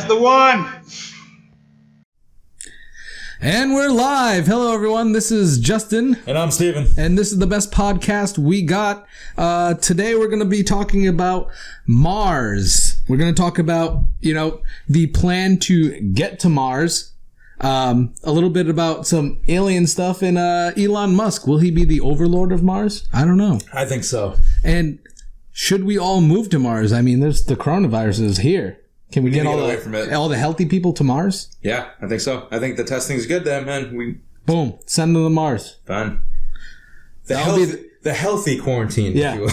That's the one. And we're live. Hello, everyone. This is Justin. And I'm Steven. And this is the best podcast we got. Today, we're going to be talking about Mars. We're going to talk about, the plan to get to Mars. A little bit about some alien stuff and Elon Musk. Will he be the overlord of Mars? I don't know. I think so. And should we all move to Mars? I mean, the coronavirus is here. Can we get all the healthy people to Mars? Yeah, I think so. I think the testing's good then, man. Boom. Send them to Mars. Fine. The healthy quarantine. Yeah. If you will.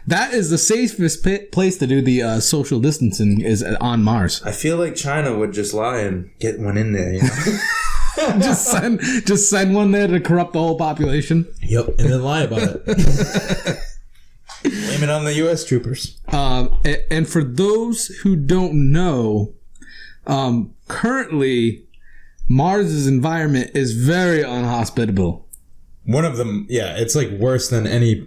That is the safest place to do the social distancing is on Mars. I feel like China would just lie and get one in there, just send one there to corrupt the whole population. Yep, and then lie about it. Blame it on the U.S. troopers. And for those who don't know, currently Mars's environment is very unhospitable. One of them, yeah, it's like worse than any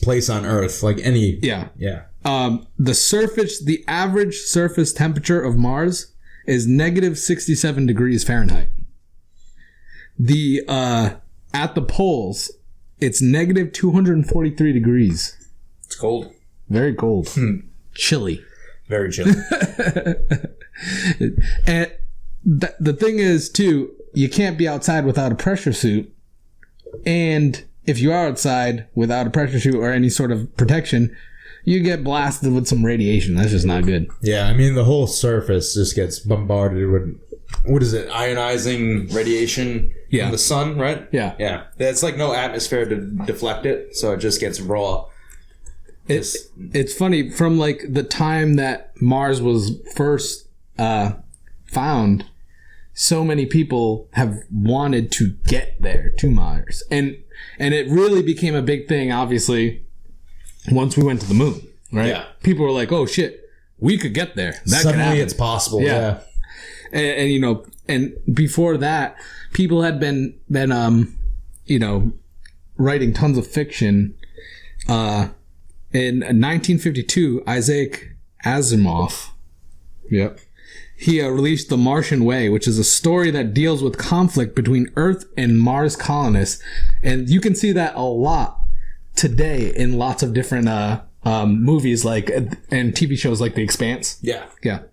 place on Earth. Like any, yeah. The average surface temperature of Mars is negative 67 degrees Fahrenheit. At the poles, it's negative 243 degrees. It's cold. Very cold. Chilly. Very chilly. And the thing is, too, you can't be outside without a pressure suit. And if you are outside without a pressure suit or any sort of protection, you get blasted with some radiation. That's just not good. Yeah, I mean, the whole surface just gets bombarded with, what is it, ionizing radiation from the sun, right? Yeah. Yeah. It's like no atmosphere to deflect it, so it just gets raw. It's funny, from like the time that Mars was first found, so many people have wanted to get there to Mars, and it really became a big thing. Then once we went to the moon, right? Yeah. People were like, "Oh shit, we could get there. That Suddenly, could happen. it's possible." Yeah. And before that, people had been writing tons of fiction. In 1952, Isaac Asimov, he released The Martian Way, which is a story that deals with conflict between Earth and Mars colonists. And you can see that a lot today in lots of different movies and TV shows like The Expanse. Yeah. Yeah.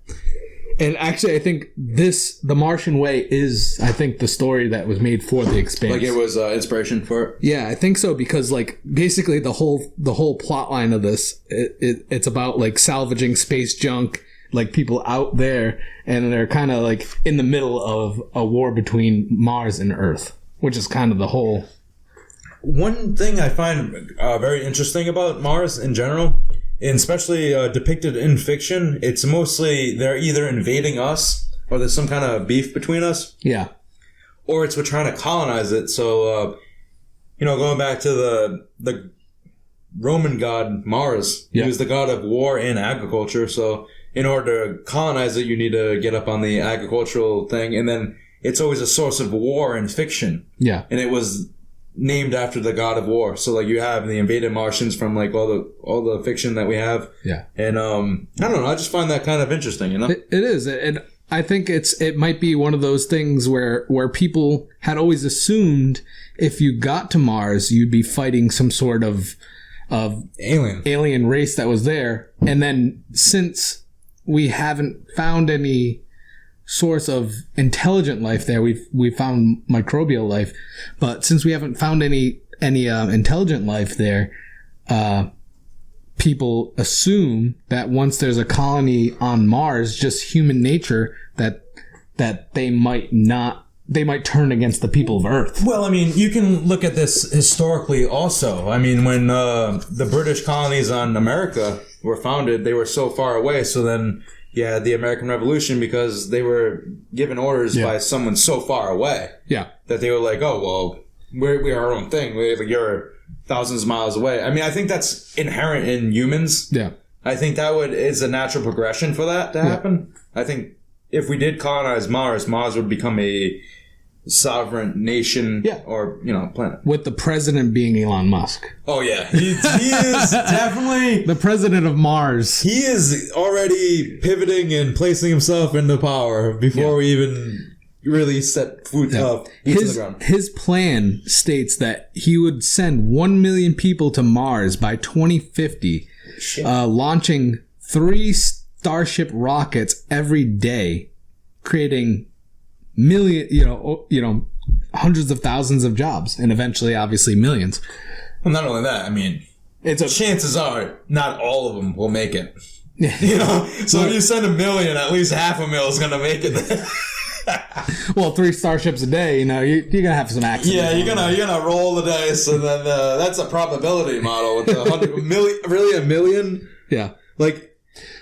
And actually, I think The Martian Way is, the story that was made for The Expanse. Like it was inspiration for it? Yeah, I think so, because basically the whole plot line of this, it's about salvaging space junk, people out there, and they're kind of in the middle of a war between Mars and Earth, which is kind of the whole. One thing I find very interesting about Mars in general, and especially depicted in fiction, it's mostly they're either invading us or there's some kind of beef between us. Yeah. Or we're trying to colonize it. So, going back to the Roman god Mars, he was the god of war and agriculture. So in order to colonize it, you need to get up on the agricultural thing. And then it's always a source of war in fiction. Yeah. And it was named after the god of war. So you have the invaded Martians from all the fiction that we have. Yeah. And I don't know, I just find that kind of interesting, It is. And I think it might be one of those things where people had always assumed if you got to Mars, you'd be fighting some sort of alien race that was there. And then since we haven't found any source of intelligent life there, we've found microbial life, but since we haven't found any intelligent life there, people assume that once there's a colony on Mars, just human nature, that they might turn against the people of Earth. Well, I mean, you can look at this historically also. I mean, when the British colonies on America were founded, they were so far away, so then you had the American Revolution because they were given orders by someone so far away. Yeah. That they were like, oh, well, we are our own thing. You're thousands of miles away. I mean, I think that's inherent in humans. Yeah. I think is a natural progression for that to happen. I think if we did colonize Mars, Mars would become a sovereign nation or, planet. With the president being Elon Musk. Oh, yeah. He is definitely... the president of Mars. He is already pivoting and placing himself into power before we even really set foot to the ground. His plan states that he would send 1 million people to Mars by 2050, launching 3 Starship rockets every day, creating hundreds of thousands of jobs, and eventually, obviously, millions. Well, not only that, I mean, chances are not all of them will make it. So if you send 1 million, at least 500,000 is going to make it. Well, 3 starships a day, you're gonna have some accidents. Yeah, you're gonna roll the dice, and then that's a probability model with 100 million. Really, 1 million? Yeah.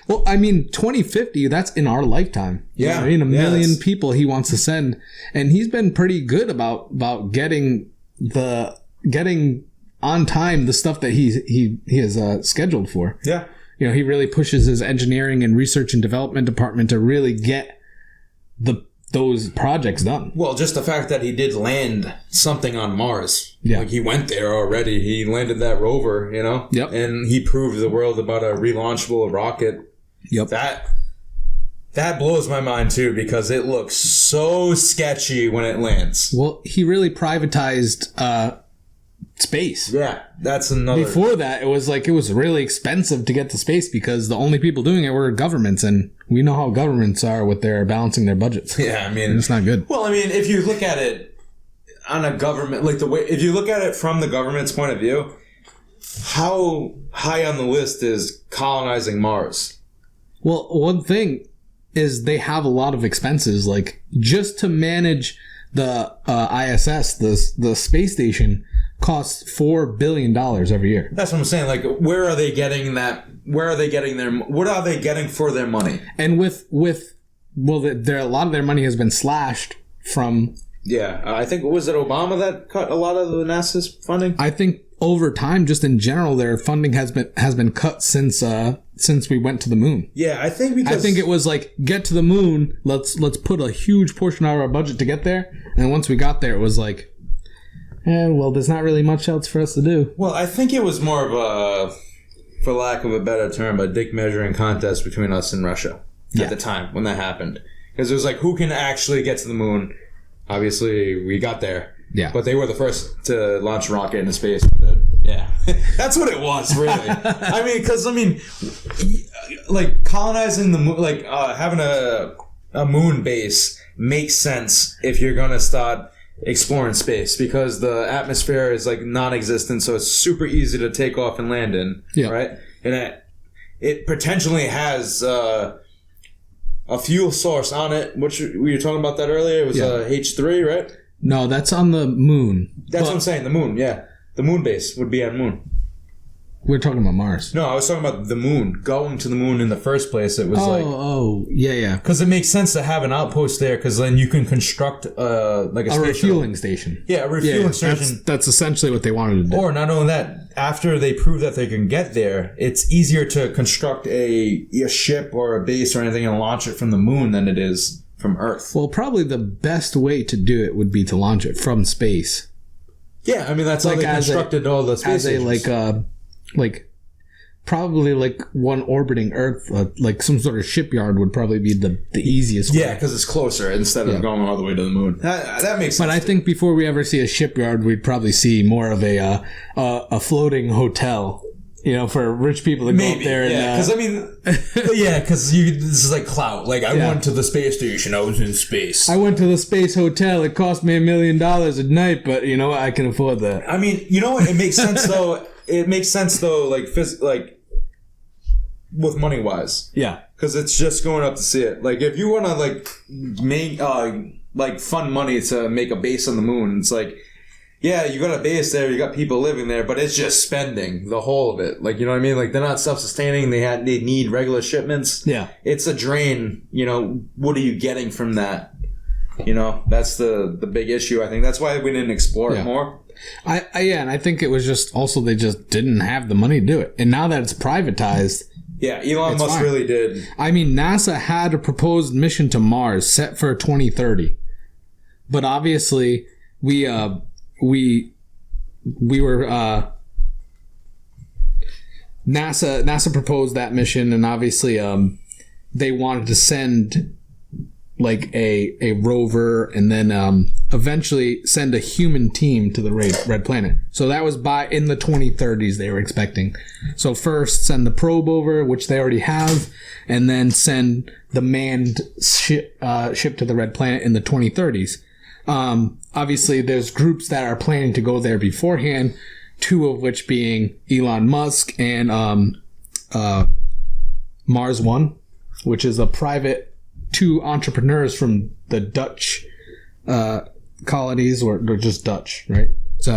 Well, I mean, 2050, that's in our lifetime. Yeah. A million people he wants to send. And he's been pretty good about getting on time the stuff that he has scheduled for. Yeah. He really pushes his engineering and research and development department to really get those projects done. Well, just the fact that he did land something on Mars. Yeah. He went there already. He landed that rover, Yep. And he proved the world about a relaunchable rocket. Yep. That blows my mind too, because it looks so sketchy when it lands. Well, he really privatized space. Yeah, that's another. Before that, it was really expensive to get to space because the only people doing it were governments, and we know how governments are with their balancing their budgets. Yeah, I mean, it's not good. Well, I mean, if you look at it on a government, if you look at it from the government's point of view, how high on the list is colonizing Mars? Well, one thing is they have a lot of expenses, just to manage the ISS, the space station, costs $4 billion every year. That's what I'm saying. Where are they getting that? Where are they getting what are they getting for their money? And a lot of their money has been slashed from. Yeah, I think, was it Obama that cut a lot of the NASA's funding? I think over time, just in general, their funding has been cut since we went to the moon. Yeah, I think it was get to the moon. Let's put a huge portion of our budget to get there, and once we got there, it was there's not really much else for us to do. Well, I think it was more of a, for lack of a better term, a dick measuring contest between us and Russia at the time when that happened, because it was who can actually get to the moon. Obviously, we got there. Yeah. But they were the first to launch a rocket into space. Yeah. That's what it was, really. Colonizing the moon, having a moon base makes sense if you're going to start exploring space, because the atmosphere is non-existent, so it's super easy to take off and land in. Yeah. Right? And it potentially has a fuel source on it, which we were talking about that earlier. It was H3, right? No, that's on the moon. That's what I'm saying. The moon, yeah. The moon base would be on moon. We're talking about Mars. No, I was talking about the moon. Going to the moon in the first place, it was yeah. Because it makes sense to have an outpost there, because then you can construct a refueling station. Yeah, a refueling station. That's essentially what they wanted to do. Or not only that, after they prove that they can get there, it's easier to construct a ship or a base or anything and launch it from the moon than it is from Earth. Well, probably the best way to do it would be to launch it from space. Yeah, I mean, that's how they constructed all the space stations. Probably one orbiting Earth, some sort of shipyard would probably be the easiest way. Yeah, because it's closer instead of going all the way to the moon. That makes sense. But I think before we ever see a shipyard, we'd probably see more of a floating hotel. For rich people to go up there. Because because this is clout. I went to the space station. I was in space. I went to the space hotel. It cost me $1 million a night, but I can afford that. I mean, what? It makes sense though. It makes sense though, with money wise. Yeah. Because it's just going up to see it. If you want to make fund money to make a base on the moon, it's yeah, you got a base there, you got people living there, but it's just spending the whole of it. You know what I mean? They're not self-sustaining. They need regular shipments. Yeah. It's a drain. What are you getting from that? That's the big issue. I think that's why we didn't explore it more. And I think it was just also they just didn't have the money to do it. And now that it's privatized. Yeah, Elon Musk really did. I mean, NASA had a proposed mission to Mars set for 2030. but obviously we were NASA proposed that mission, and obviously they wanted to send like a rover, and then eventually send a human team to the red planet. So that was in the 2030s they were expecting. So first send the probe over, which they already have, and then send the manned ship to the red planet in the 2030s. Obviously there's groups that are planning to go there beforehand, two of which being Elon Musk and Mars One, which is a private two entrepreneurs from the Dutch colonies, or they're just Dutch, right? It's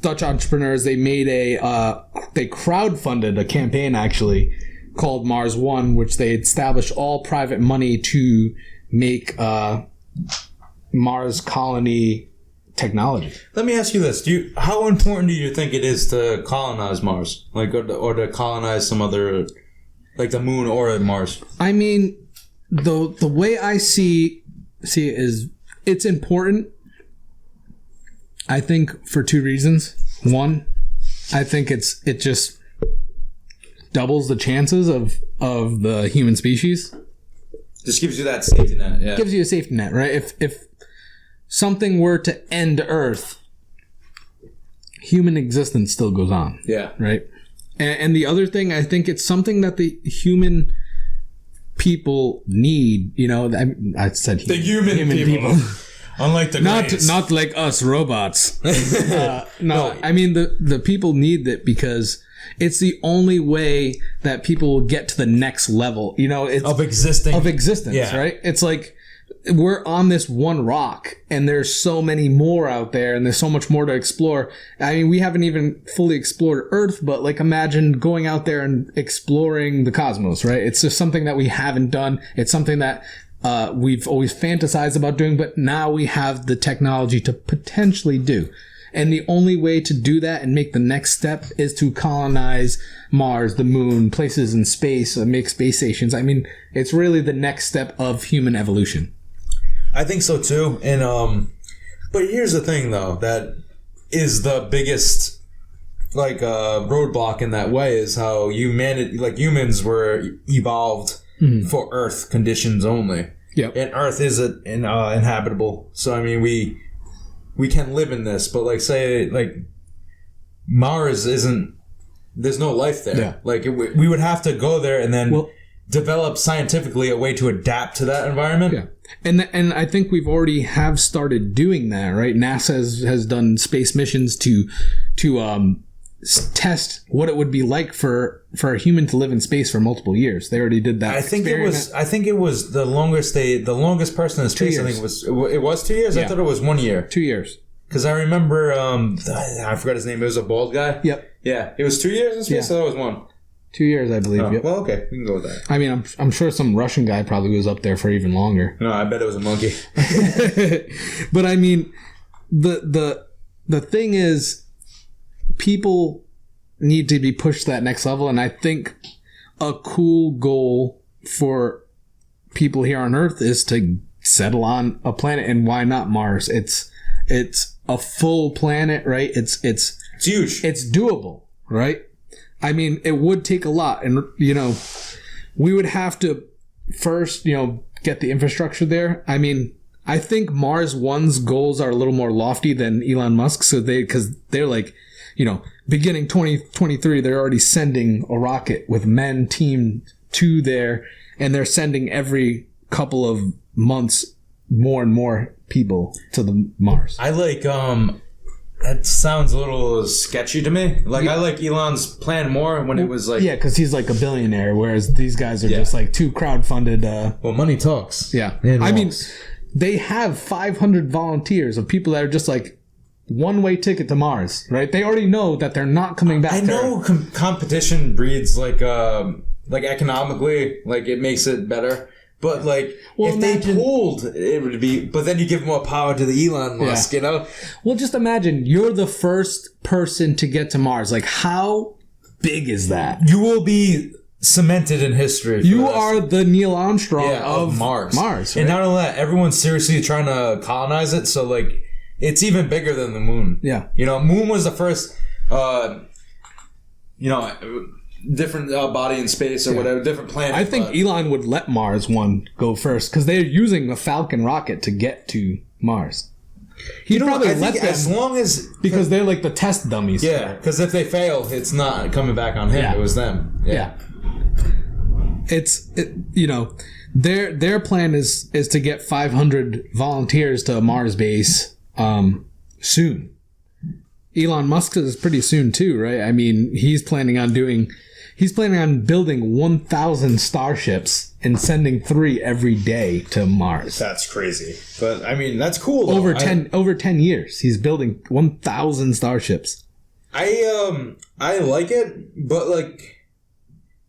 Dutch entrepreneurs. They made they crowdfunded a campaign actually called Mars One, which they established all private money to make Mars colony technology. Let me ask you this: how important do you think it is to colonize Mars, like, or to colonize some other, like the moon or Mars? I mean, the way I see it is it's important. I think for two reasons. One, I think it just doubles the chances of the human species. Just gives you that safety net. Yeah, gives you a safety net, right? If something were to end Earth, human existence still goes on. Yeah, right. And the other thing, I think it's something that the human people need. You know, I said the human people. Unlike the not like us robots. No, I mean the people need that because it's the only way that people will get to the next level. You know, it's of existence, yeah. Right? It's like we're on this one rock, and there's so many more out there, and there's so much more to explore. I mean, we haven't even fully explored Earth, but like imagine going out there and exploring the cosmos, right? It's just something that we haven't done. It's something that we've always fantasized about doing, but now we have the technology to potentially do. And the only way to do that and make the next step is to colonize Mars, the moon, places in space, make space stations. I mean, it's really the next step of human evolution. I think so too. And but here's the thing though, that is the biggest roadblock in that way is how humans were evolved for Earth conditions only. Yep. And Earth is inhabitable. So I mean we can live in this, but say Mars isn't. There's no life there. Yeah. We would have to go there and then develop scientifically a way to adapt to that environment. Yeah. And I think we've already have started doing that, right? NASA has done space missions to test what it would be like for a human to live in space for multiple years. They already did that. I think it was the longest person in space. I think it was 2 years. Yeah. I thought it was 1 year. 2 years. Because I remember I forgot his name. It was a bald guy. Yep. Yeah, it was 2 years in space. Yeah. So that was 1. 2 years, I believe. Oh, yep. Well, okay, we can go with that. I mean, I'm sure some Russian guy probably was up there for even longer. No, I bet it was a monkey. But I mean, the thing is, people need to be pushed to that next level, and I think a cool goal for people here on Earth is to settle on a planet, and why not Mars? It's a full planet, right? It's huge. It's doable, right? I mean, it would take a lot, and we would have to first, get the infrastructure there. I mean, I think Mars One's goals are a little more lofty than Elon Musk, because they're like, beginning 2023, they're already sending a rocket with men teamed to there, and they're sending every couple of months more and more people to the Mars. I like that sounds a little sketchy to me. I like Elon's plan more when it was because he's like a billionaire, whereas these guys are just like two crowdfunded. Well, money talks. Yeah, I mean, they have 500 volunteers of people that are just like one-way ticket to Mars, right? They already know that they're not coming back. I know competition breeds economically, it makes it better. But if they pooled, it would be. But then you give more power to the Elon Musk, Well, just imagine you're the first person to get to Mars. How big is that? You will be cemented in history. You are the Neil Armstrong of Mars. Mars, right? And not only that, everyone's seriously trying to colonize it. So like, it's even bigger than the moon. Yeah. Moon was the first, different body in space or whatever, different planet. I think Elon would let Mars one go first because they're using a Falcon rocket to get to Mars. He'd probably let them as long as because they're like the test dummies. Yeah, because if they fail, it's not coming back on him. Yeah. It was them. Yeah. Their plan is to get 500 volunteers to a Mars base soon. Elon Musk is pretty soon too, right? I mean, he's planning on building 1,000 starships and sending 3 every day to Mars. That's crazy. But I mean, that's cool. Over 10 years, he's building 1,000 starships. I like it, but like,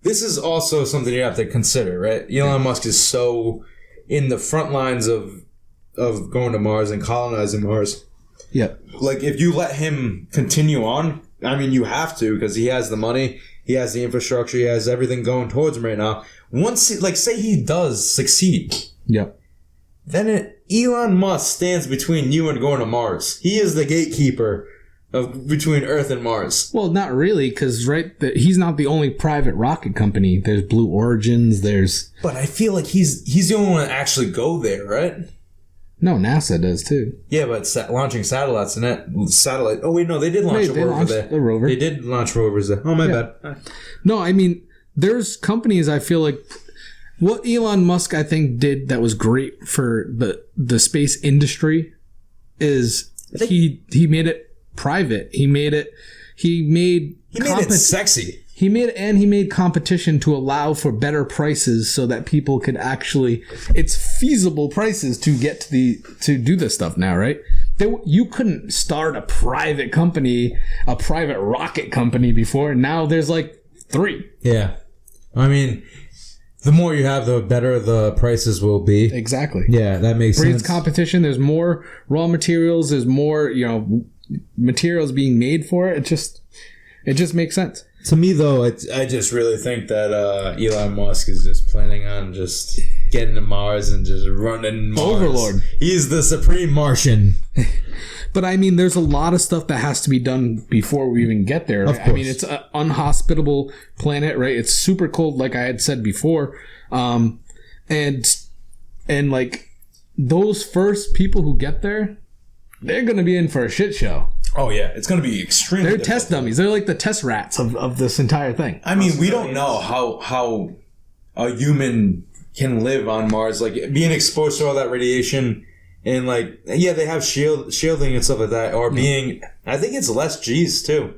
this is also something you have to consider, right? Elon Musk is so in the front lines of going to Mars and colonizing Mars. Yeah. Like, if you let him continue on, I mean, you have to, because he has the money, he has the infrastructure, he has everything going towards him right now. Once, say he does succeed. Yep. Then Elon Musk stands between you and going to Mars. He is the gatekeeper between Earth and Mars. Well, not really, because he's not the only private rocket company. There's Blue Origins. But I feel like he's the only one to actually go there, right? No, NASA does too. Yeah, but launching satellites and that satellite. Oh wait, no, they did launch a rover there. A rover. They did launch rovers there. Oh my bad. No, I mean, there's companies. I feel like what Elon Musk I think did that was great for the space industry is he made it private. He made it sexy. He made competition to allow for better prices so that people could it's feasible prices to get to do this stuff now, right? You couldn't start a private company, a private rocket company before. Now there's like 3. Yeah. I mean, the more you have, the better the prices will be. Exactly. Yeah, that makes sense. Breeds competition. There's more raw materials. There's more, materials being made for it. It just makes sense. To me, though, I just really think that Elon Musk is just planning on just getting to Mars and just running Mars. Overlord. He's the supreme Martian. But I mean, there's a lot of stuff that has to be done before we even get there. Right? Of course. I mean, it's an unhospitable planet, right? It's super cold, like I had said before. And like those first people who get there, they're going to be in for a shit show. Oh, yeah. It's going to be extremely They're test dummies. They're like the test rats of this entire thing. I mean, we don't know how a human can live on Mars. Like, being exposed to all that radiation and, like, yeah, they have shielding and stuff like that. Or being... I think it's less G's, too.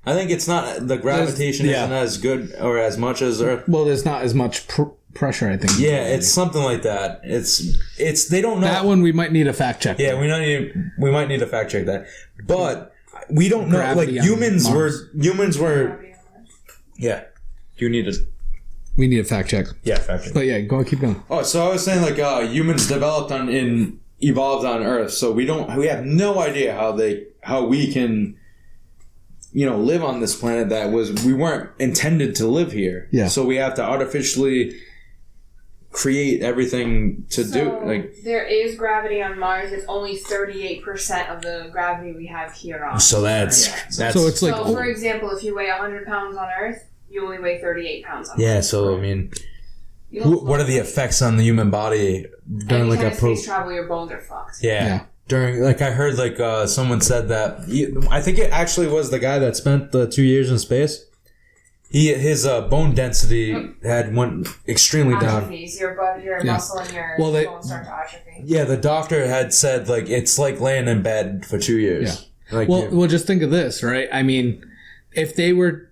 I think it's not... The gravitation isn't as good or as much as Earth. Well, there's not as much pressure, I think. Yeah, it's something like that. It's they don't know. That one we might need a fact check. Yeah, we might need to fact check that. But we don't know. Like, humans were. Yeah. Do you need to? We need a fact check. Yeah, fact check. But yeah, keep going. Oh, so I was saying, like, humans evolved on Earth, so we have no idea how we can, live on this planet we weren't intended to live here. Yeah. So we have to artificially create everything to do. Like, there is gravity on Mars. It's only 38% of the gravity we have here on. So that's so it's like. So, for example, if you weigh 100 pounds on Earth, you only weigh 38 pounds on Earth. Yeah. So I mean, what are the effects on the human body during like a space travel? Your bones are fucked. Yeah. During, like, I heard, like, someone said that I think it actually was the guy that spent the 2 years in space. His bone density went extremely atrophies. down. Your muscle and your bones start to atrophy. Yeah, the doctor had said, like, it's like laying in bed for 2 years. Yeah. Like, well, just think of this, right? I mean, if they were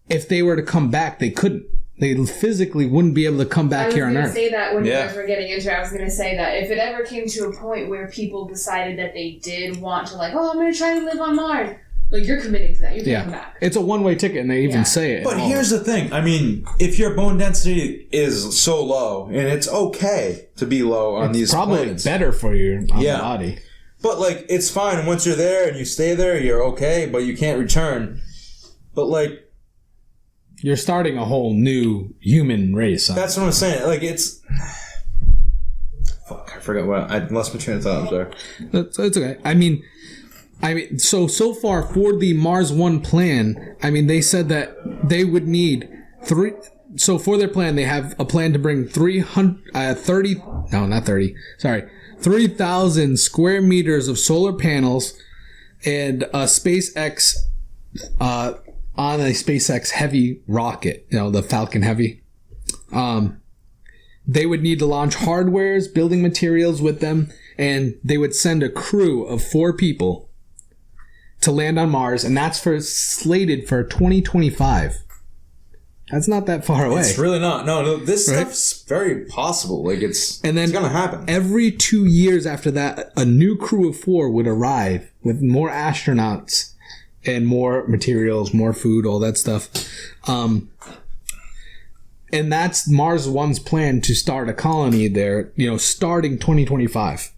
to come back, they couldn't. They physically wouldn't be able to come back here on Earth. I was going to say that when you guys were getting into it. I was going to say that if it ever came to a point where people decided that they did want to, like, I'm going to try to live on Mars. Like, you're committing to that. You can't come back. It's a one-way ticket, and they even say it. But here's the thing. I mean, if your bone density is so low, and it's okay to be low on these probably planes. Better for your body. But, like, it's fine. Once you're there and you stay there, you're okay, but you can't return. But, like... you're starting a whole new human race. That's what I'm saying. Like, it's... Fuck, I forgot what... I lost my train of thought. I'm sorry. That's okay. I mean, so far for the Mars One plan, I mean, they said that they would need 3... So for their plan, they have a plan to bring 3,000 square meters of solar panels and a SpaceX... on a SpaceX Heavy rocket, the Falcon Heavy. They would need to launch hardwares, building materials with them, and they would send a crew of 4 people to land on Mars, and that's slated for 2025. That's not that far away. It's really not. No, this stuff's very possible. Like, it's going to happen. Every 2 years after that, a new crew of 4 would arrive with more astronauts and more materials, more food, all that stuff. And that's Mars One's plan to start a colony there, starting 2025.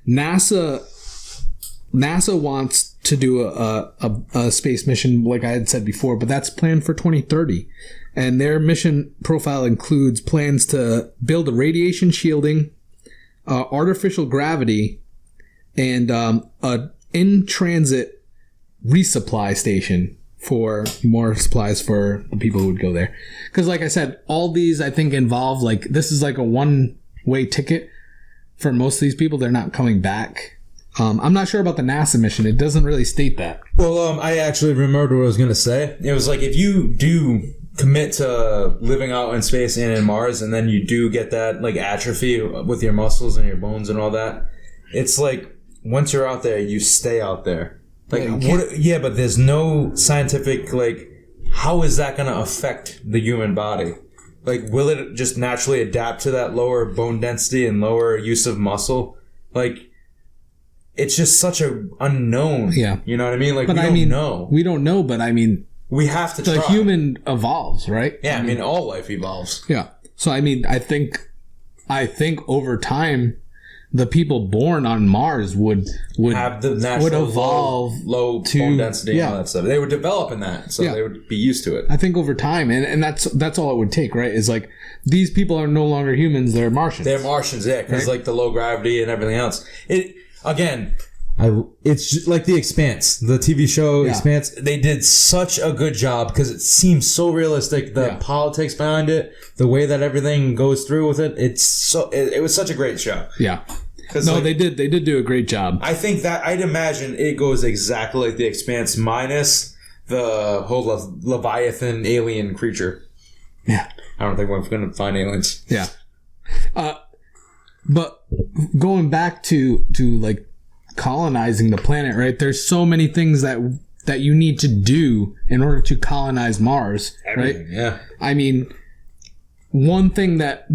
NASA wants to do a space mission, like I had said before, but that's planned for 2030. And their mission profile includes plans to build a radiation shielding, artificial gravity, and a in-transit resupply station for more supplies for the people who would go there. Because like I said, all these I think involve, like, this is like a one-way ticket for most of these people. They're not coming back. I'm not sure about the NASA mission. It doesn't really state that. Well, I actually remembered what I was going to say. It was like, if you do commit to living out in space and in Mars, and then you do get that, like, atrophy with your muscles and your bones and all that, it's like, once you're out there, you stay out there. Like, but there's no scientific, like, how is that going to affect the human body? Like, will it just naturally adapt to that lower bone density and lower use of muscle? Like, it's just such a unknown. Yeah. You know what I mean? Like, we don't know. We don't know, but I mean... We have to try. The human evolves, right? Yeah, I mean, all life evolves. Yeah. So, I mean, I think over time... the people born on Mars would have the natural evolve low bone density and all that stuff. They would develop in that, so they would be used to it. I think over time, and that's all it would take, right? Is like, these people are no longer humans; they're Martians. They're Martians, yeah, because like the low gravity and everything else. It's just like The Expanse, the TV show Expanse. They did such a good job because it seems so realistic. The politics behind it, the way that everything goes through with it. It was such a great show. Yeah. No, they did do a great job. I think that I'd imagine it goes exactly like The Expanse minus the whole Leviathan alien creature. Yeah. I don't think we're going to find aliens. Yeah. But going back to like colonizing the planet, right? There's so many things that you need to do in order to colonize Mars, right? Yeah. I mean, one thing that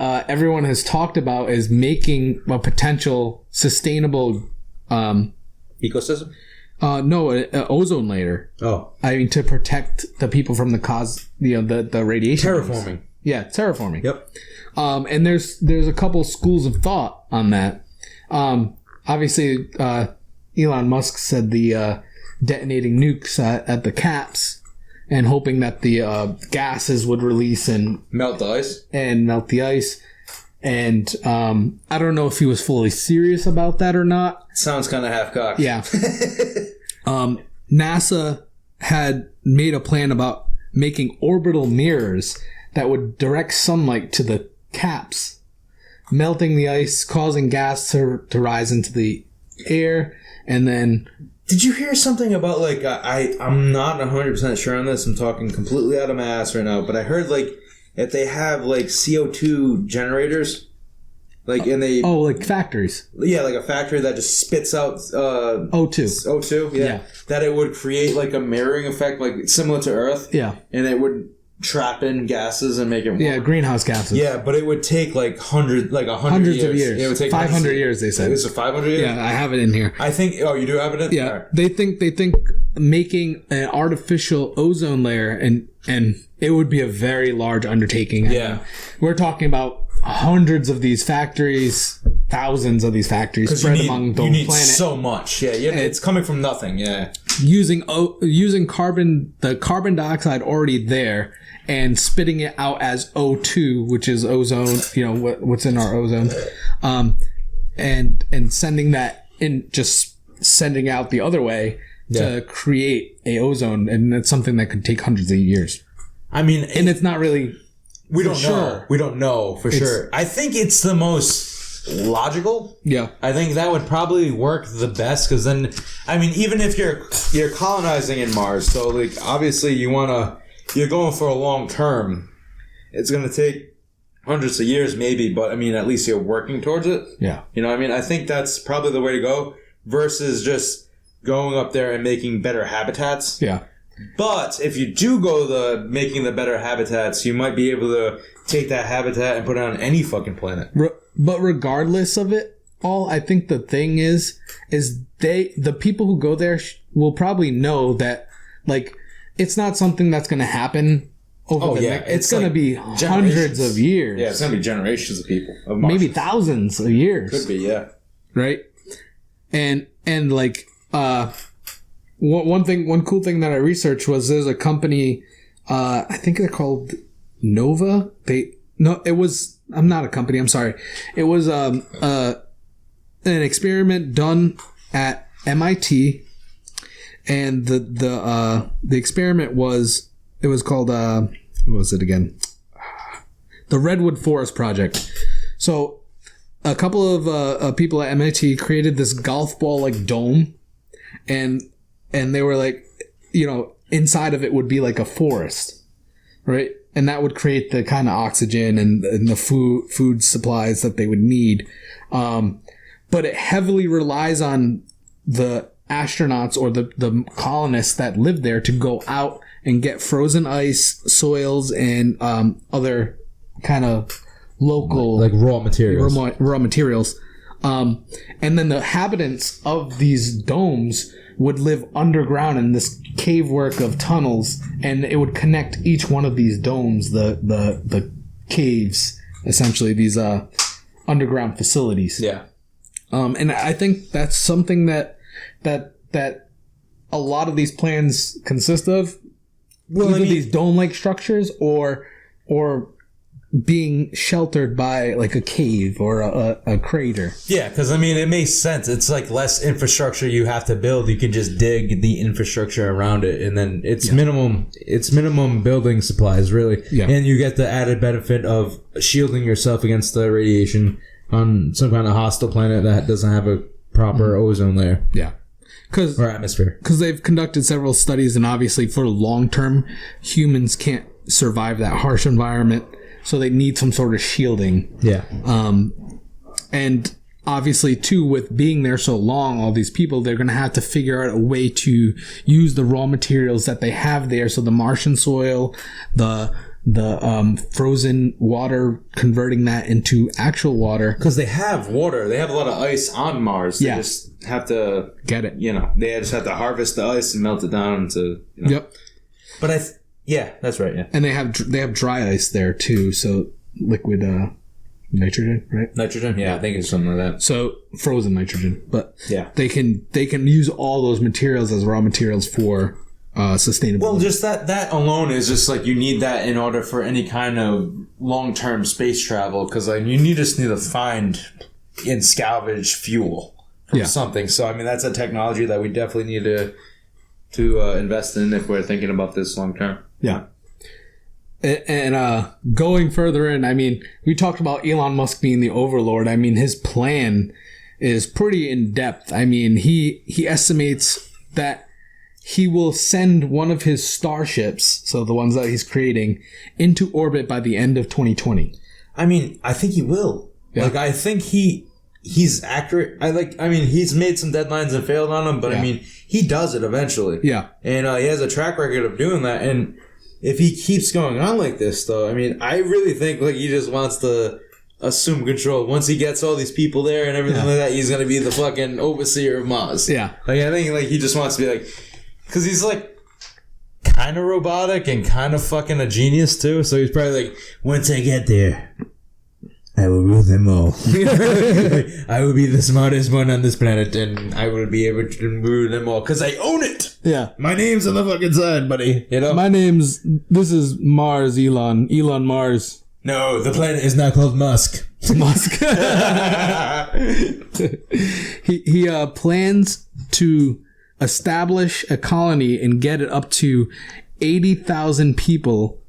everyone has talked about is making a potential sustainable ecosystem. No, ozone layer. Oh, I mean, to protect the people from the radiation. Terraforming. Yeah, terraforming. Yep. And there's a couple schools of thought on that. Obviously, Elon Musk said the detonating nukes at the caps. And hoping that the gases would release and melt the ice. And I don't know if he was fully serious about that or not. Sounds kind of half-cocked. Yeah. NASA had made a plan about making orbital mirrors that would direct sunlight to the caps, melting the ice, causing gas to rise into the air, and then... Did you hear something about, like, I'm not 100% sure on this, I'm talking completely out of my ass right now, but I heard, like, if they have, like, CO2 generators, like, and they... Oh, like factories. Yeah, like a factory that just spits out... O2. O2, yeah. That it would create, like, a mirroring effect, like, similar to Earth. Yeah. And it would trap in gases and make it warm. Yeah, greenhouse gases. Yeah, but it would take hundreds of years. It would take 500 years, they said. Is it 500 years? Yeah, I have it in here. I think... Oh, you do have it in? Yeah. Right. They think making an artificial ozone layer and it would be a very large undertaking. Yeah. We're talking about hundreds of these factories, thousands of these factories spread among the planet. You need so much. Yeah, it's coming from nothing. Yeah. using the carbon dioxide already there and spitting it out as O2, which is ozone, what's in our ozone, and sending that in, just sending out the other way to create a ozone, and that's something that could take hundreds of years. I mean, and it's not really. We don't know. We don't know for sure. I think it's the most logical. Yeah. I think that would probably work the best, because then, I mean, even if you're colonizing in Mars, so like obviously you're going for a long term. It's going to take hundreds of years maybe, but I mean, at least you're working towards it. Yeah. You know what I mean? I think that's probably the way to go versus just going up there and making better habitats. Yeah. But if you do go making the better habitats, you might be able to take that habitat and put it on any fucking planet. But regardless of it all, I think the thing is the people who go there will probably know that, like, it's not something that's going to happen over the next. It's going to be hundreds of years. Yeah, it's going to be generations of people. Maybe thousands of years. Could be, yeah. Right? And like, one cool thing that I researched was there's a company, I think they're called Nova. I'm not a company, I'm sorry. It was an experiment done at MIT, and the experiment was called what was it again? The Redwood Forest Project. So a couple of people at MIT created this golf ball like dome, and they were like, inside of it would be like a forest, right? And that would create the kind of oxygen and the food supplies that they would need. But it heavily relies on the astronauts or the colonists that live there to go out and get frozen ice, soils, and other kind of local, like raw materials. Raw materials. And then the inhabitants of these domes would live underground in this cave work of tunnels, and it would connect each one of these domes, the caves, essentially, these underground facilities. Yeah. And I think that's something that a lot of these plans consist of. Well, either these dome-like structures or being sheltered by like a cave or a crater. Yeah, because I mean, it makes sense. It's like less infrastructure you have to build. You can just dig the infrastructure around it, and then it's minimum. It's minimum building supplies, really. Yeah. And you get the added benefit of shielding yourself against the radiation on some kind of hostile planet that doesn't have a proper ozone layer. Yeah. Or atmosphere. Because they've conducted several studies, and obviously for long term, humans can't survive that harsh environment. So they need some sort of shielding. Yeah. And obviously, too, with being there so long, all these people, they're going to have to figure out a way to use the raw materials that they have there. So the Martian soil, the frozen water, converting that into actual water. Because they have water. They have a lot of ice on Mars. They just have to get it. They just have to harvest the ice and melt it down into. Yep. But yeah, that's right. Yeah, and they have dry ice there too, so liquid nitrogen, right? Nitrogen, yeah, I think it's something like that. So frozen nitrogen, but yeah, they can use all those materials as raw materials for sustainable. Well, just that alone is just like you need that in order for any kind of long-term space travel, because you just need to find and salvage fuel from something. So I mean, that's a technology that we definitely need to invest in if we're thinking about this long term. Yeah. And going further in, I mean, we talked about Elon Musk being the overlord. I mean, his plan is pretty in depth. I mean, he estimates that he will send one of his starships, so the ones that he's creating, into orbit by the end of 2020. I mean, I think he will. Yeah. Like, I think he's accurate. I mean, he's made some deadlines and failed on them, but I mean, he does it eventually. Yeah. And he has a track record of doing that. And if he keeps going on like this, though, I mean, I really think like he just wants to assume control. Once he gets all these people there and everything like that, he's going to be the fucking overseer of Mars. Yeah. Like, I think like he just wants to be like, because he's like kind of robotic and kind of fucking a genius too. So he's probably like, once I get there, I will rule them all. I will be the smartest one on this planet, and I will be able to rule them all because I own it. Yeah. My name's on the fucking side, buddy. You know? This is Mars, Elon Mars. No, the planet is now called Musk. Musk. He plans to establish a colony and get it up to 80,000 people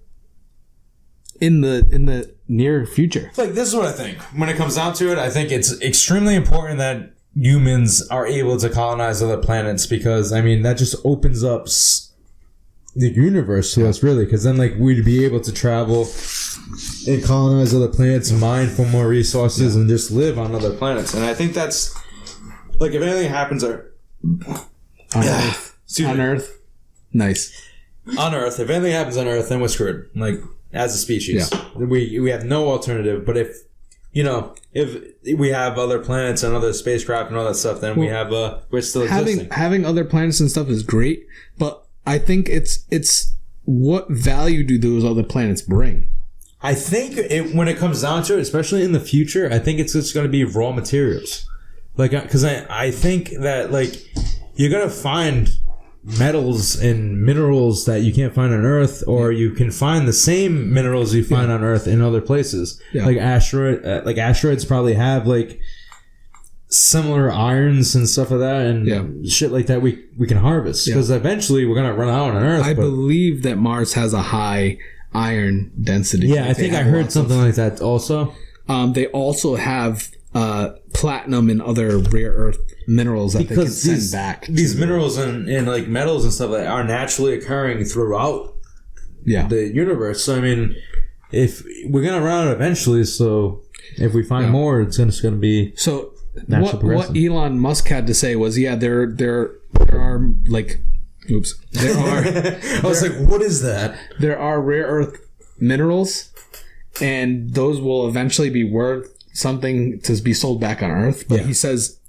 in the near future. Like, this is what I think. When it comes down to it, I think it's extremely important that humans are able to colonize other planets because, I mean, that just opens up the universe to us, really. Because then, like, we'd be able to travel and colonize other planets, mine for more resources, and just live on other planets. And I think that's, like, if anything happens on Earth. On Earth. Nice. On Earth. If anything happens on Earth, then we're screwed. Like, as a species. Yeah. We have no alternative. But if we have other planets and other spacecraft and all that stuff, then we're still existing. Having other planets and stuff is great, but I think it's what value do those other planets bring? I think when it comes down to it, especially in the future, I think it's just going to be raw materials. Like, because I think that, like, you're going to find metals and minerals that you can't find on Earth, or you can find the same minerals you find on Earth in other places. Yeah. Like asteroids probably have like similar irons and stuff like that, and shit like that we can harvest because eventually we're gonna run out on Earth. I believe that Mars has a high iron density. Yeah, I think I heard something like that also. They also have platinum and other rare earth minerals that they can send back. These minerals and like metals and stuff that are naturally occurring throughout the universe. So I mean, if we're gonna run out eventually, so if we find more, it's just gonna be so. What Elon Musk had to say was, there are like, there are. I was like, what is that? There are rare earth minerals, and those will eventually be worth something to be sold back on Earth. But he says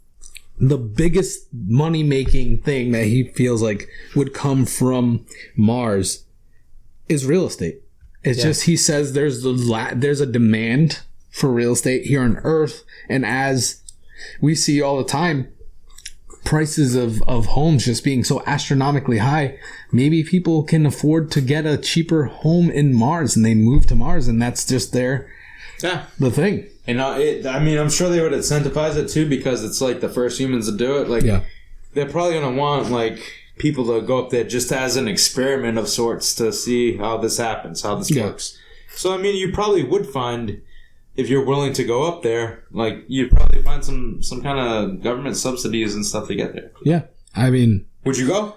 the biggest money-making thing that he feels like would come from Mars is real estate. It's just, he says there's a demand for real estate here on Earth, and as we see all the time, prices of homes just being so astronomically high, maybe people can afford to get a cheaper home in Mars, and they move to Mars, and that's just the thing. And I mean, I'm sure they would incentivize it too, because it's like the first humans to do it. Like, they're probably gonna want like people to go up there just as an experiment of sorts to see how this happens, how this works. So I mean, you probably would find, if you're willing to go up there, like, you'd probably find some kind of government subsidies and stuff to get there. Yeah, I mean, would you go?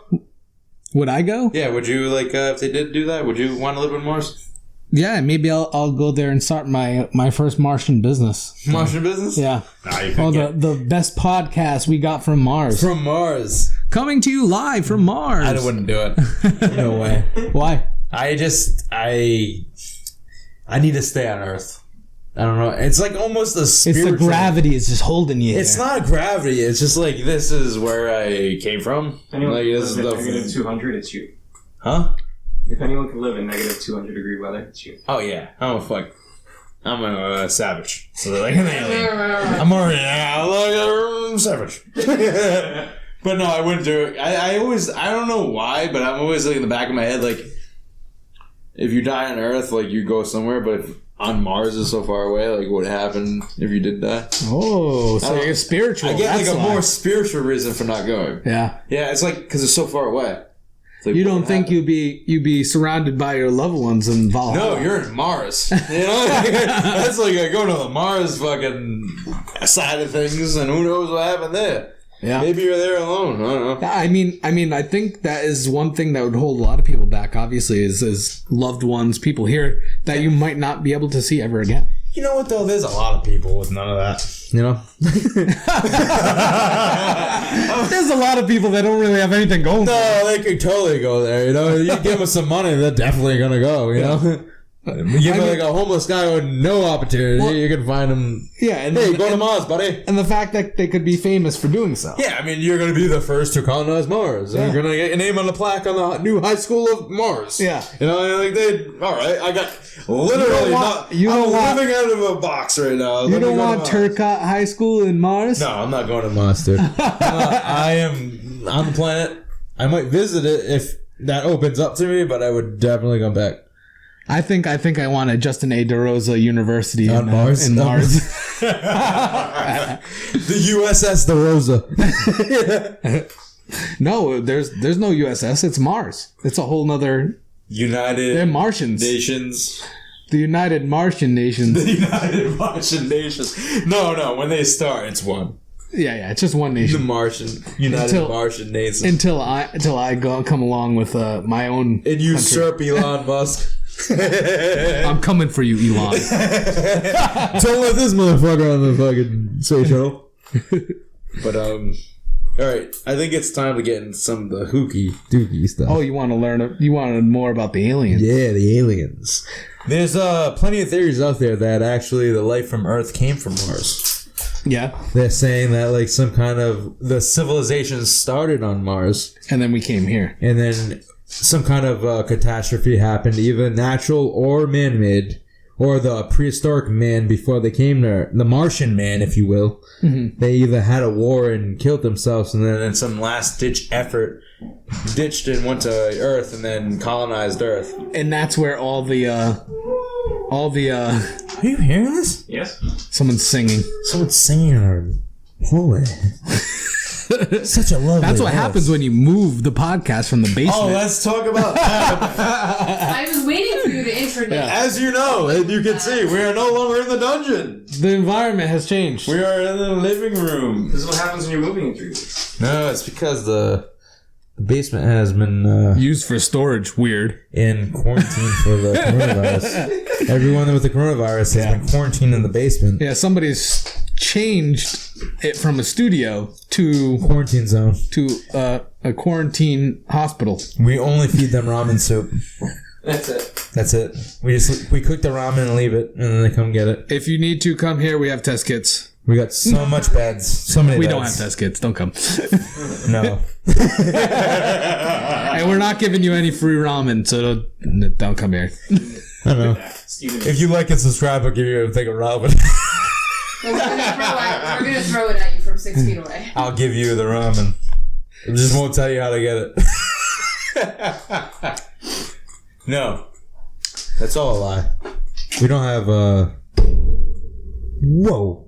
Would I go? Yeah, would you, like, if they did do that, would you want to live in Mars? Yeah, maybe I'll go there and start my first Martian business. Martian business? Yeah. The best podcast we got from Mars. From Mars. Coming to you live from Mars. I wouldn't do it. No way. Why? I need to stay on Earth. I don't know. It's like almost a spiritual... It's the gravity is just holding you. It's not gravity. It's just like, this is where I came from. Anyone like, this is the negative 200, it's you. Huh? If anyone can live in negative 200 degree weather, it's you. Oh yeah, I'm a savage. So like an alien. I'm already savage. But no, I wouldn't do it. I don't know why, but I'm always like in the back of my head, like, if you die on Earth, like, you go somewhere, but if on Mars is so far away, like, what would happen if you did that? Oh, so you're spiritual. I get like a more spiritual reason for not going. Yeah. Yeah, it's like, because it's so far away. Like, you don't think you'd be surrounded by your loved ones in Valhalla? No, you're in Mars. You know, that's like going to the Mars fucking side of things, and who knows what happened there. Yeah, maybe you're there alone. I don't know. I mean, I think that is one thing that would hold a lot of people back. Obviously, is loved ones, people here that you might not be able to see ever again. You know what though? There's a lot of people with none of that. You know, there's a lot of people that don't really have anything going. No, they could totally go there. You know, you give them some money, they're definitely gonna go. You know. You give like a homeless guy with no opportunity, you can find him. Yeah, and hey, go to Mars, buddy. And the fact that they could be famous for doing so. Yeah, I mean, you're going to be the first to colonize Mars. Yeah. You're going to get your name on the plaque on the new high school of Mars. Yeah, you know, like all right, I got literally I'm living out of a box right now. You don't want Turcotte High School in Mars? No, I'm not going to Mars, dude. I am on the planet. I might visit it if that opens up to me, but I would definitely come back. I think I want a Justin A. DeRosa University on Mars. In Mars. The USS DeRosa. No, there's no USS. It's Mars. It's a whole nother. They're Martians. Nations. The United Martian Nations. The United Martian Nations. No. When they start, it's one. Yeah. It's just one nation. The United Martian Nations. Until I come along with my own. And usurp Elon Musk. I'm coming for you, Elon. Don't let this motherfucker on the fucking space shuttle. But alright, I think it's time to get into some of the dookie stuff. Oh, you want to learn more about the aliens? Yeah, the aliens. There's plenty of theories out there that actually the life from Earth came from Mars. Yeah. They're saying that like some kind of the civilization started on Mars. And then we came here. And then some kind of catastrophe happened, either natural or man-made, or the prehistoric man before they came there, the Martian man, if you will. Mm-hmm. They either had a war and killed themselves, and then in some last-ditch effort, ditched and went to Earth, and then colonized Earth. And that's where all the. Are you hearing this? Yes. Someone's singing. Holy. Such a lovely That's what voice. happens when you move the podcast from the basement. Oh, let's talk about that. I was waiting for you to introduce. Yeah. As you know, and you can see, we are no longer in the dungeon. The environment has changed. We are in the living room. This is what happens when you're moving in 3 weeks. No, it's because the basement has been used for storage. Weird. In quarantine for the coronavirus. Everyone with the coronavirus has been quarantined in the basement. Yeah, somebody's changed it from a studio to quarantine zone to a quarantine hospital. We only feed them ramen soup. That's it. We cook the ramen and leave it, and then they come get it. If you need to come here, we have test kits. We got so much beds, so many. We beds. don't have test kits. Don't come. No. And we're not giving you any free ramen, so don't come here. I don't know. If you like and subscribe, I'll give you a thing of ramen. We're gonna throw it at you from 6 feet away. I'll give you the ramen. I just won't tell you how to get it. No. That's all a lie. We don't have Whoa.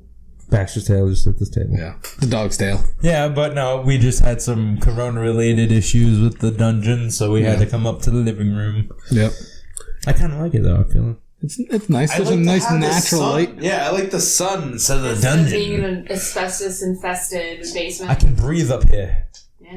Baxter's tail just hit this table. Yeah. The dog's tail. Yeah, but no, we just had some corona-related issues with the dungeon, so we had to come up to the living room. Yep. I kind of like it, though, I feel. It's nice. There's a nice natural light. Yeah, I like the sun instead of the dungeon. Being in an asbestos-infested basement. I can breathe up here.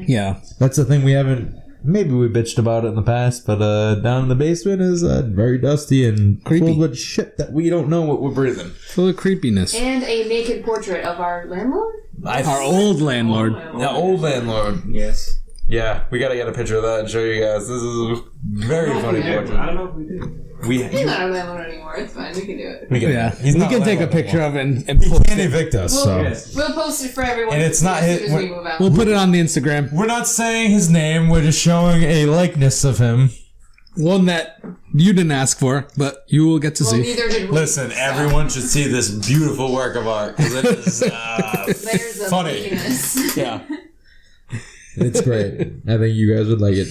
Yeah. That's the thing we haven't... Maybe we bitched about it in the past, but down in the basement is very dusty and creepy. Full of shit that we don't know what we're breathing. Full of creepiness. And a naked portrait of our landlord? Our old landlord. The old landlord. Yes. Yeah, we gotta get a picture of that and show you guys. This is a very funny portrait. I don't know if we do. He's not our landlord anymore. It's fine. We can do it. We can take a picture of it and he post can't it. evict us. We'll post it for everyone. And it's not as his. soon as we move out. We'll put it on the Instagram. We're not saying his name. We're just showing a likeness of him. One that you didn't ask for, but you will get to see. Neither did we. Listen, everyone should see this beautiful work of art because it is There's a funny. fakeness. Yeah. It's great. I think you guys would like it.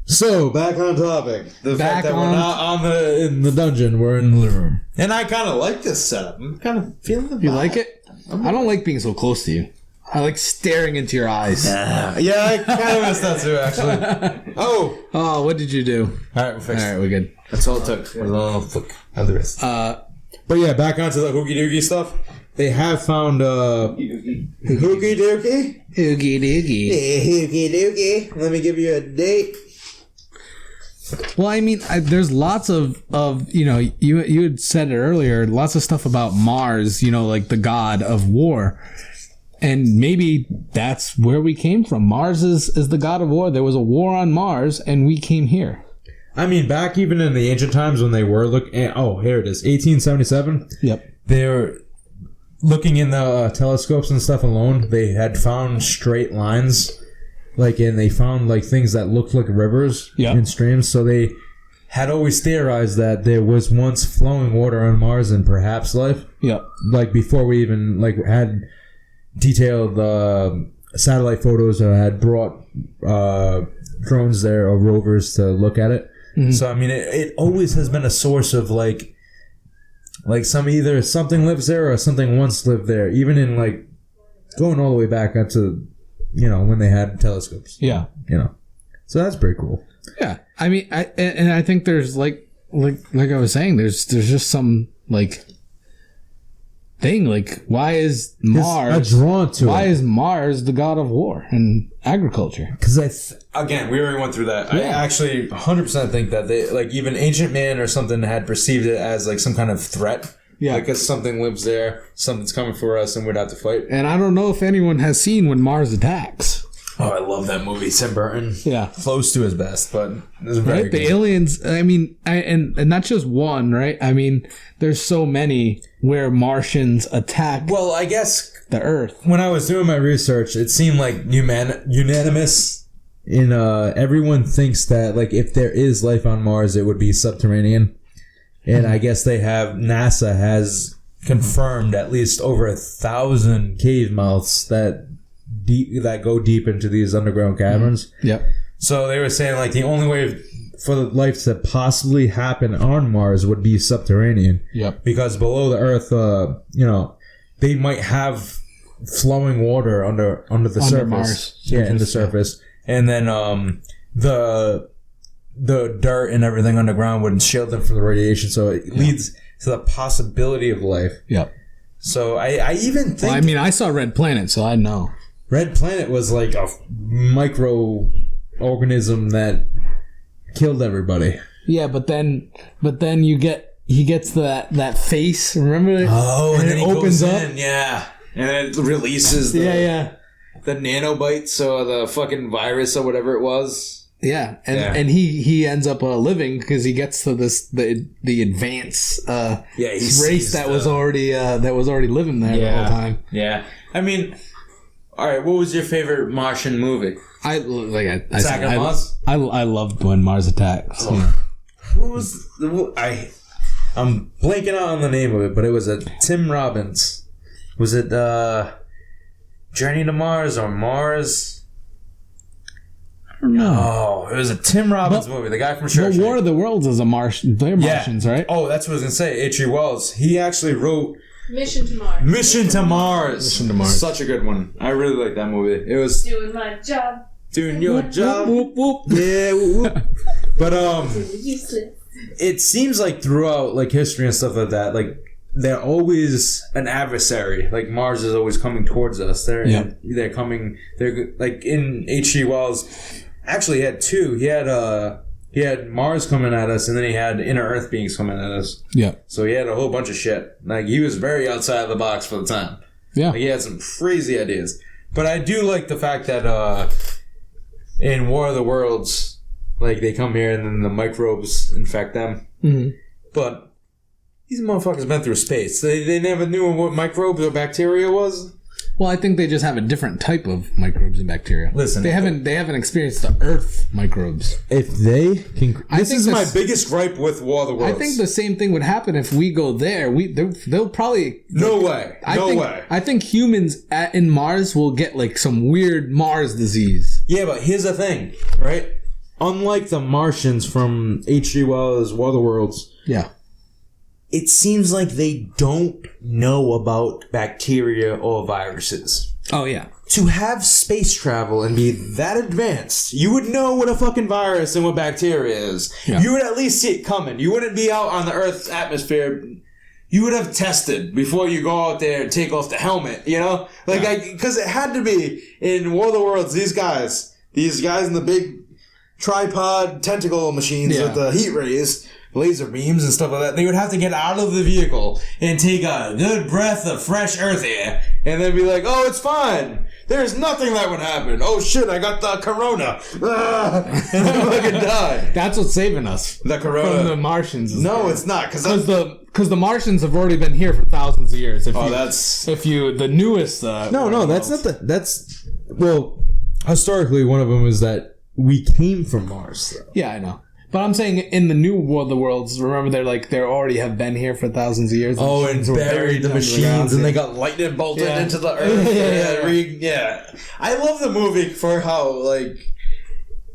So, back on topic. The fact that we're not in the dungeon, we're in the living room. And I kind of like this setup. I'm kind of feeling the vibe. You like it? I don't like being so close to you. I like staring into your eyes. Yeah, I kind of missed that too, actually. Oh, what did you do? All right, we're fixed. All right, we're good. That's all it took. Look, how the rest. But yeah, back onto the hooky dookie stuff. They have found hooky dookie. Oogie doogie. Hooky dookie. Let me give you a date. Well, I mean, there's lots of you had said it earlier, lots of stuff about Mars, like the god of war. And maybe that's where we came from. Mars is the god of war. There was a war on Mars, and we came here. I mean, back even in the ancient times when they were looking at... Oh, here it is. 1877. Yep. They're looking in the telescopes and stuff alone. They had found straight lines. And they found, things that looked like rivers and streams. So they had always theorized that there was once flowing water on Mars and perhaps life. Yep. Before we even, had... detailed satellite photos had brought drones there or rovers to look at it. Mm-hmm. So I mean, it always has been a source of like either something lives there or something once lived there. Even in like going all the way back up to when they had telescopes. Yeah. So that's pretty cool. Yeah, I mean, I think there's like I was saying, there's just some like thing like why is Mars drawn to why it? Is Mars the god of war and agriculture? Because again, we already went through that. Yeah. I actually 100% think that they like even ancient man or something had perceived it as like some kind of threat. Yeah, because something lives there, something's coming for us, and we'd have to fight. And I don't know if anyone has seen When Mars Attacks. Oh, I love that movie. Tim Burton. Yeah. Close to his best, but it's very right? good. The aliens, I mean, and not just one, right? I mean, there's so many where Martians attack Well, I guess the Earth. when I was doing my research, it seemed like unanimous in everyone thinks that like if there is life on Mars, it would be subterranean. And I guess NASA has confirmed at least over 1,000 cave mouths that go deep into these underground caverns. Yep. So they were saying like the only way For the life to possibly happen on Mars would be subterranean. Yep. Because below the Earth, they might have flowing water under the surface. Mars. Yeah, in the surface. and then the dirt and everything underground wouldn't shield them from the radiation, so it leads to the possibility of life. Yep. So I even think Well, I mean, I saw Red Planet, so I know. Red Planet was like a microorganism that killed everybody. Yeah, but then he gets that face. Remember it? Oh, and then it he opens goes up. in, yeah, and then it releases the the nanobites or the fucking virus or whatever it was. Yeah, and he ends up living because he gets to the advanced race that was already living there the whole time. Yeah, I mean, all right. What was your favorite Martian movie? I Attack on Mars? I loved When Mars Attacks. Oh. Yeah. What was I'm blanking out on the name of it, but it was a Tim Robbins. Was it Journey to Mars or Mars? I don't know. Oh, it was a Tim Robbins movie. The guy from Shark But War of the Worlds is a Martian. They're Martians, right? Oh, that's what I was gonna say. H.G. Wells. He actually wrote Mission to Mars. Mission to Mars. Mission to Mars. Such a good one. I really like that movie. It was Doing my job. doing your job. Whoop, whoop. Yeah, whoop, whoop. But Useless. it seems like throughout like history and stuff like that, like they're always an adversary. Like Mars is always coming towards us. They're coming. They're like in H.G. Wells. Actually, he had two. He had Mars coming at us, and then he had inner Earth beings coming at us. Yeah. So he had a whole bunch of shit. Like he was very outside of the box for the time. Yeah. Like, he had some crazy ideas. But I do like the fact that in War of the Worlds, like they come here and then the microbes infect them. Mm-hmm. But these motherfuckers been through space. They never knew what microbes or bacteria was. Well, I think they just have a different type of microbes and bacteria. Listen, they haven't experienced the Earth microbes. If they can, This is my biggest gripe with War of the Worlds. I think the same thing would happen if we go there. They'll probably no way. I think humans in Mars will get like some weird Mars disease. Yeah, but here's the thing, right? unlike the Martians from H.G. Wells' War of the Worlds, Yeah. It seems like they don't know about bacteria or viruses. Oh, yeah. To have space travel and be that advanced, you would know what a fucking virus and what bacteria is. Yeah. You would at least see it coming. You wouldn't be out on the Earth's atmosphere. You would have tested before you go out there and take off the helmet, you know? Because it had to be in War of the Worlds, these guys in the big tripod tentacle machines with the heat rays, laser beams and stuff like that, they would have to get out of the vehicle and take a good breath of fresh earth air and then be like, oh, it's fine. There's nothing that would happen. Oh shit, I got the corona. And then fucking die. That's what's saving us. The corona. From the Martians. No, it's not. Because the Martians have already been here for thousands of years. The newest... No, that's not well, historically, one of them is that we came from Mars, though. Yeah, I know. But I'm saying in the new War of the Worlds, remember they already have been here for thousands of years. And buried the machines, and they got lightning bolted into the earth. Yeah. I love the movie for how like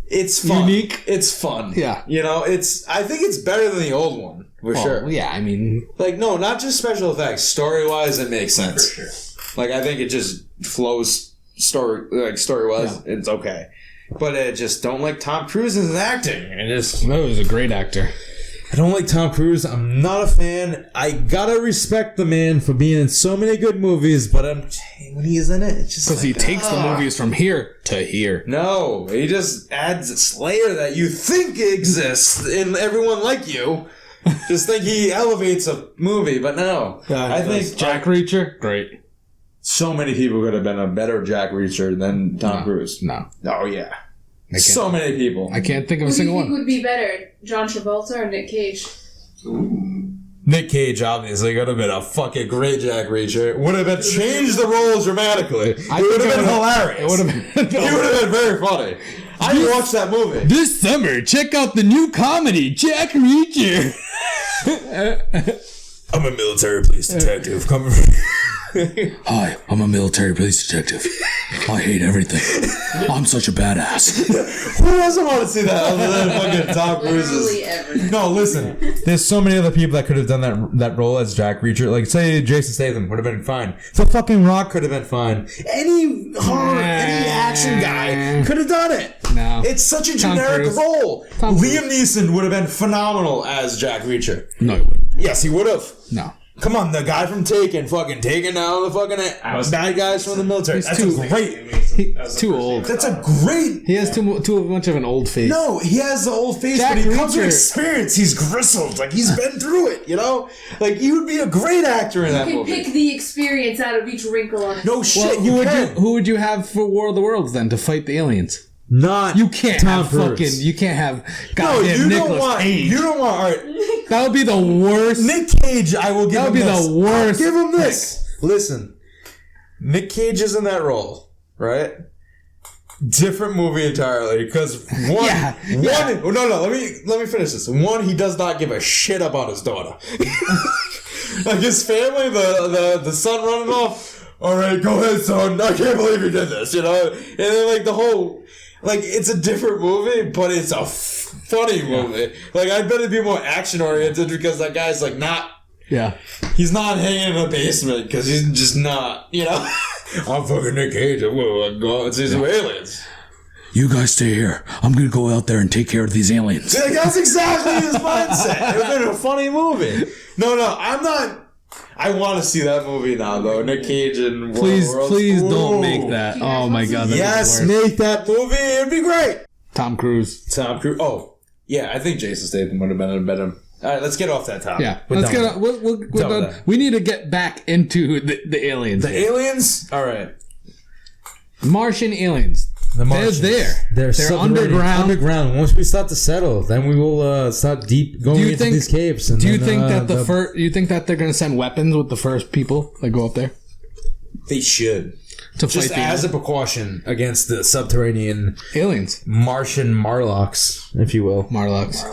it's fun. Unique. It's fun. Yeah. I think it's better than the old one for sure. Yeah, I mean, like no, not just special effects. Story wise, it makes sense. For sure. Like I think it just flows story wise. It's okay. But I just don't like Tom Cruise's acting. He was a great actor. I don't like Tom Cruise. I'm not a fan. I gotta respect the man for being in so many good movies, but when he's in it, it's just because he takes the movies from here to here. No, he just adds a layer that you think exists in everyone like you. Just think he elevates a movie, but no. I think Jack Reacher, great. So many people could have been a better Jack Reacher than Tom Cruise. No. Oh, yeah. So many people. I can't think of a single one. Who would be better, John Travolta or Nick Cage? Nick Cage obviously could have been a fucking great Jack Reacher. Would have been changed the role dramatically. It would have been hilarious. It would have been. It would have been very funny. I watched that movie this summer. Check out the new comedy, Jack Reacher. I'm a military police detective. Hi, I'm a military police detective. I hate everything. I'm such a badass. Who doesn't want to see that other than fucking Tom Cruise? No, listen. There's so many other people that could have done that role as Jack Reacher. Like, say Jason Statham would have been fine. The fucking Rock could have been fine. Any horror, any action guy could have done it. No. It's such a generic role. Liam Neeson would have been phenomenal as Jack Reacher. No, he wouldn't. Yes, he would have. No. Come on, the guy from Taken, fucking taking down the fucking bad guys from the military. That's He's too old. That's a great. He has too much of an old face. No, he has the old face, Jack but he comes with Reacher. experience. He's grizzled, like he's been through it. Like he would be a great actor in that You movie. can pick the experience out of each wrinkle on it. No shit, you can. Who would you have for War of the Worlds then to fight the aliens? Not You can't Tom have Cruise. fucking. You can't have. No, Goddamn you Nicolas don't want. Cage. You don't want. All right, That would be the worst. Nick Cage. I will give That him would be this. the worst. I'll give him this. Listen, Nick Cage is in that role, right? Different movie entirely because one. No. Let me finish this. One, he does not give a shit about his daughter. Like his family, the son running off. All right, go ahead, son. I can't believe you did this. And then like the whole, like it's a different movie, but it's a funny movie. Like I bet it'd be more action oriented because that guy's like not. Yeah. He's not hanging in a basement because he's just not. I'm fucking Nick Cage. I'm gonna go out and see some aliens. You guys stay here. I'm gonna go out there and take care of these aliens. Like, that's exactly his mindset. It would have been a funny movie. No, I'm not. I want to see that movie now, though. Nick Cage and Please Ooh. don't make that. Oh my god. Yes, make that movie. It'd be great. Tom Cruise. Oh, yeah. I think Jason Statham would have been a better. All right, let's get off that topic. Yeah, let's get. We're done. We need to get back into the aliens. The aliens. All right. Martian aliens. The Martians. They're underground. Once we start to settle, then we will start going into these caves. And do you think that you think that they're going to send weapons with the first people that go up there? They should. To just fight as a precaution against the subterranean aliens, Martian Marlocks, if you will. Marlocks.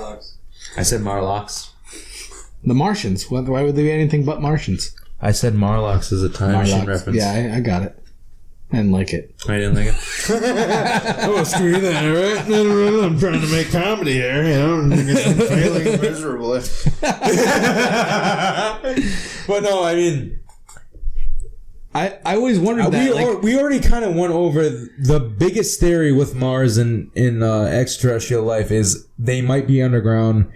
I said Marlocks. The Martians. Why would they be anything but Martians? I said Marlocks as a time machine reference. Yeah, I got it. I didn't like it. I didn't like it. Oh, screw that, right? I'm trying to make comedy here, I'm failing miserably. But no, I mean... I always wondered that. We already kind of went over the biggest theory with Mars and in extraterrestrial life is they might be underground,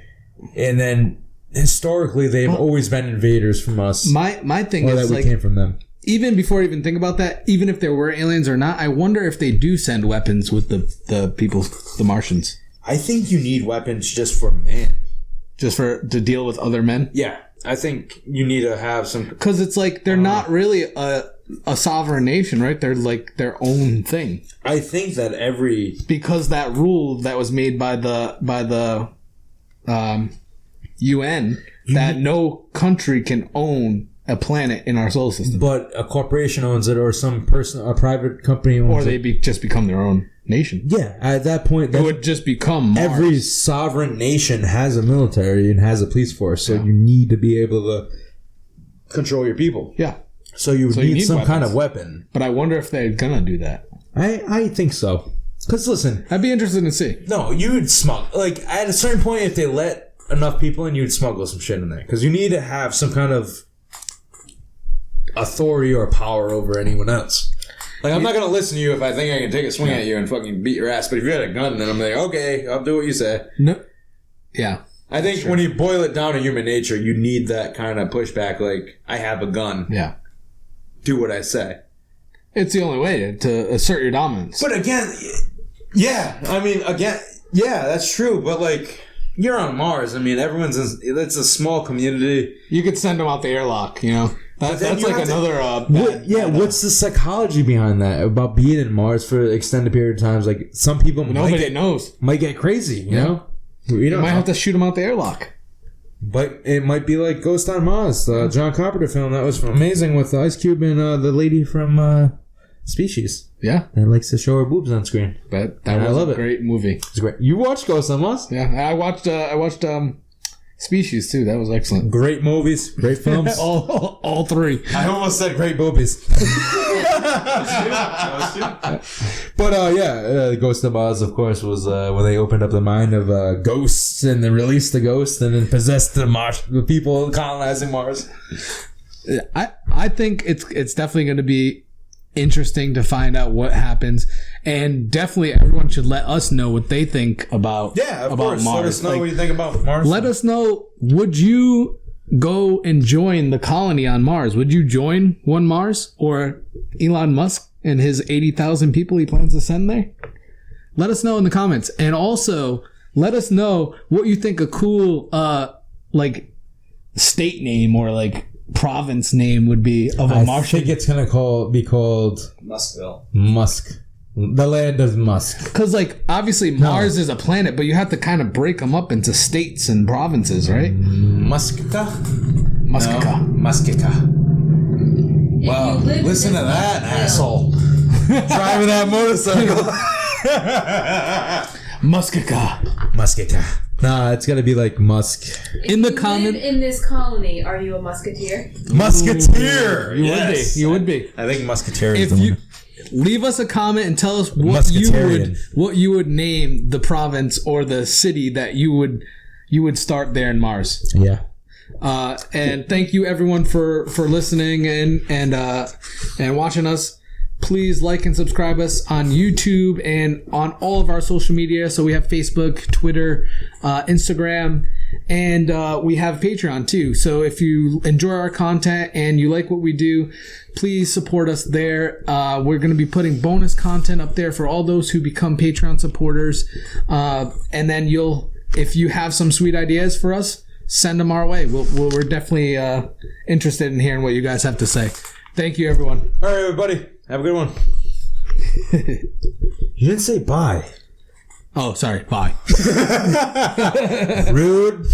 and then historically they've always been invaders from us. My thing is that we came from them. Even before I even think about that, even if there were aliens or not, I wonder if they do send weapons with the people, the Martians. I think you need weapons just for man. Just to deal with other men? Yeah. I think you need to have some... Because it's like they're not really a sovereign nation, right? They're like their own thing. I think that because that rule that was made by the UN that no country can own a planet in our solar system. But a corporation owns it, or some person, a private company owns it. Or they just become their own nation. Yeah, at that point, It would just become Mars. every sovereign nation has a military and has a police force, so you need to be able to control your people. Yeah. So you need some weapons. kind of weapon. But I wonder if they're gonna do that. I think so. Because listen, I'd be interested to see. no, you would smuggle. Like, at a certain point, if they let enough people in, you would smuggle some shit in there. Because you need to have some kind of authority or power over anyone else. Like, I'm not going to listen to you if I think I can take a swing at you and fucking beat your ass. But if you had a gun, then I'm like, okay, I'll do what you say. No. Yeah. I think when you boil it down to human nature, you need that kind of pushback. Like, I have a gun. Yeah. Do what I say. It's the only way to assert your dominance. But again, yeah, I mean, again, yeah, that's true. But like, you're on Mars. I mean, it's a small community. You could send them out the airlock, you know? That's like another... what's the psychology behind that? About being in Mars for an extended period of times? Like, some people Nobody knows. might get crazy, you know? You might have to shoot them out the airlock. But it might be like Ghost on Mars, the John Carpenter film that was amazing with Ice Cube and the lady from Species. Yeah. That likes to show her boobs on screen. But that was a great movie. It's great. You watched Ghost on Mars? Yeah. I watched Species too. That was excellent. Great movies, great films. all three. I almost said great boobies. But Ghost of Mars, of course, was when they opened up the mind of ghosts and then released the ghost and then possessed the people colonizing Mars. I think it's definitely going to be interesting to find out what happens, and definitely everyone should let us know what they think about Of course. Mars. Let us know what you think about Mars. Let us know. Would you go and join the colony on Mars? Would you join one Mars or Elon Musk and his 80,000 people he plans to send there? Let us know in the comments, and also let us know what you think a cool like state name or like province name would be of a Martian. I think it's gonna be called Muskville. Musk, the land of Musk. Because like obviously Mars is a planet, but you have to kind of break them up into states and provinces, right? Muskka. Muskika. Wow, listen to that asshole driving that motorcycle. Muskika. Nah, it's gotta be like Musk. In the If you comment, live in this colony, are you a musketeer? Musketeer. you would be. You would be. I think Musketeer is If the you one. leave us a comment and tell us what Musketeerian. you would name the province or the city that you would start there in Mars. Yeah. And thank you everyone for listening and watching us. Please like and subscribe us on YouTube and on all of our social media. So we have Facebook, Twitter, Instagram, and we have Patreon too. So if you enjoy our content and you like what we do, please support us there. We're going to be putting bonus content up there for all those who become Patreon supporters. And then if you have some sweet ideas for us, send them our way. We're definitely interested in hearing what you guys have to say. Thank you, everyone. All right, everybody. Have a good one. You didn't say bye. Oh, sorry. Bye. Rude.